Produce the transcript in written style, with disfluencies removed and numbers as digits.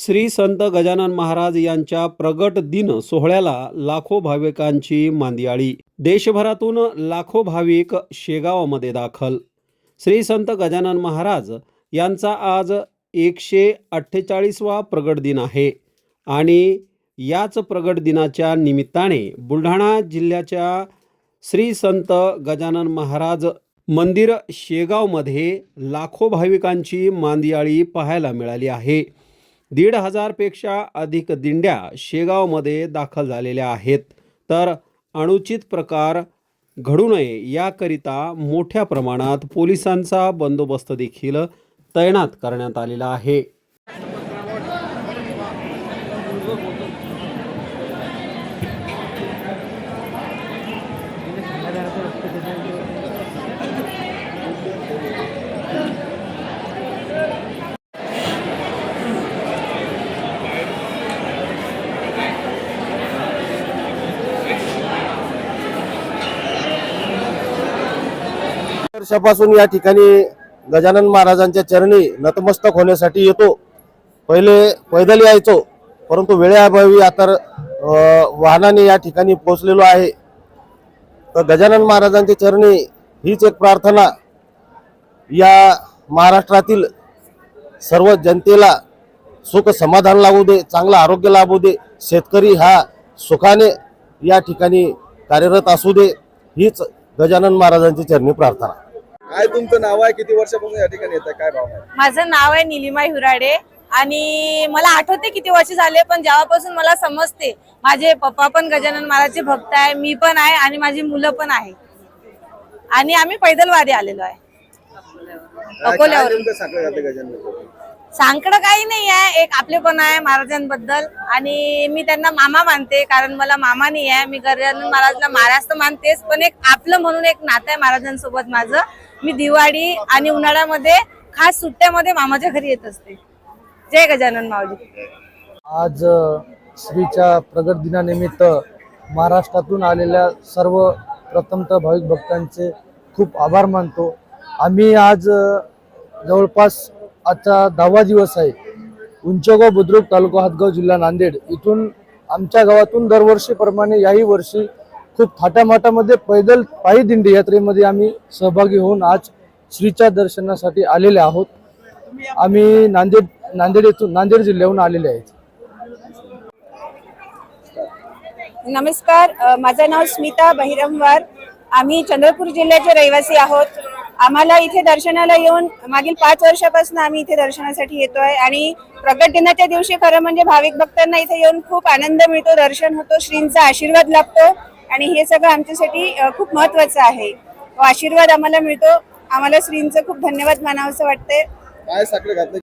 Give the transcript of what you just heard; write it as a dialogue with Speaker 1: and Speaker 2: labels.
Speaker 1: श्री संत गजानन महाराज यांच्या प्रगट दिन सोहळ्याला लाखो भाविकांची मांदियाळी। देशभरातून लाखो भाविक शेगावमध्ये दाखल। श्री संत गजानन महाराज यांचा आज 148वा प्रगट दिन आहे आणि याच प्रगट दिनाच्या निमित्ताने बुलढाणा जिल्ह्याच्या श्री संत गजानन महाराज मंदिर शेगावमध्ये लाखो भाविकांची मांदियाळी पाहायला मिळाली आहे। 1,500 पेक्षा अधिक दिंड्या शेगावमध्ये दाखल झालेल्या आहेत। तर अनुचित प्रकार घडू नये याकरिता मोठ्या प्रमाणात पोलिसांचा बंदोबस्त देखील तैनात करण्यात आलेला आहे।
Speaker 2: वर्षापासून या ठिकाणी गजानन महाराजांच्या चरणी नतमस्तक होण्यासाठी येतो। पहिले पैदल यायचो, परंतु वेळेअभावी आता वाहनाने या ठिकाणी पोहोचलेलो आहे। तर गजानन महाराजांच्या चरणी हीच एक प्रार्थना, या महाराष्ट्रातील सर्व जनतेला सुख समाधान लाभू दे, चांगलं आरोग्य लाभू दे, शेतकरी हा सुखाने या ठिकाणी कार्यरत असू दे, हीच गजानन महाराजांची चरणी प्रार्थना।
Speaker 3: काय तुमचं नाव आहे, किती वर्षापासून या ठिकाणी येत आहे, काय भावना आहे?
Speaker 4: माझं नाव आहे नीलिमा हिराडे आणि मला आठवते किती वर्ष झाले, पण जेव्हापासून मला समजते, माझे पप्पा पण गजानन महाराजचे भक्त आहे, मी पण आहे आणि माझी मुलं पण आहे आणि आम्ही पैदल वारी आलेलो आहे अकोल्यावर। सांगडं काही नाही आहे, एक आपलेपण आहे महाराजांबद्दल आणि मी त्यांना मामा मानते, कारण मला मामा नाही आहे। मी गजानन महाराजला महाराज तर मानतेच, पण एक आपलं म्हणून एक नातं आहे महाराजांसोबत माझं। मी दिवाळी आणि उन्हाळ्यामध्ये खास सुट्ट्यामध्ये मामाच्या घरी येत असते। जय गजानन माऊली।
Speaker 5: आज श्रीच्या प्रगट दिनानिमित्त महाराष्ट्रातून आलेल्या सर्व प्रथमतः भाविक भक्तांचे खूप आभार मानतो। आम्ही आज जवळपास आजचा 10वा दिवस आहे। उंचगाव बुद्रुक तालुका हातगाव जिल्हा नांदेड इथून आमच्या गावातून दरवर्षीप्रमाणे याही वर्षी खूप थाटामाटामध्ये पैदल पायी दिंडी यात्रेमध्ये आम्ही सहभागी होऊन आज श्रीच्या दर्शनासाठी आलेले आहोत। आम्ही नांदेड जिल्ह्याहून आलेले आहेत।
Speaker 4: नमस्कार, माझं नाव स्मिता बहिरमवार। आम्ही चंद्रपूर जिल्ह्याचे रहिवासी आहोत। आम्हाला इथे दर्शनाला येऊन मागील 5 वर्षापासून आम्ही इथे दर्शनासाठी येतोय आणि प्रगट दिनाच्या दिवशी खरं म्हणजे भाविक भक्तांना इथे येऊन खूप आनंद मिळतो, दर्शन होतो, श्रींचा आशीर्वाद लाभतो आणि हे सगळं आमच्यासाठी खूप महत्त्वाचं आहे। आशीर्वाद आम्हाला मिळतो, आम्हाला श्रींचं खूप धन्यवाद मानावंसं वाटतंय।
Speaker 3: काय साखळे घातले?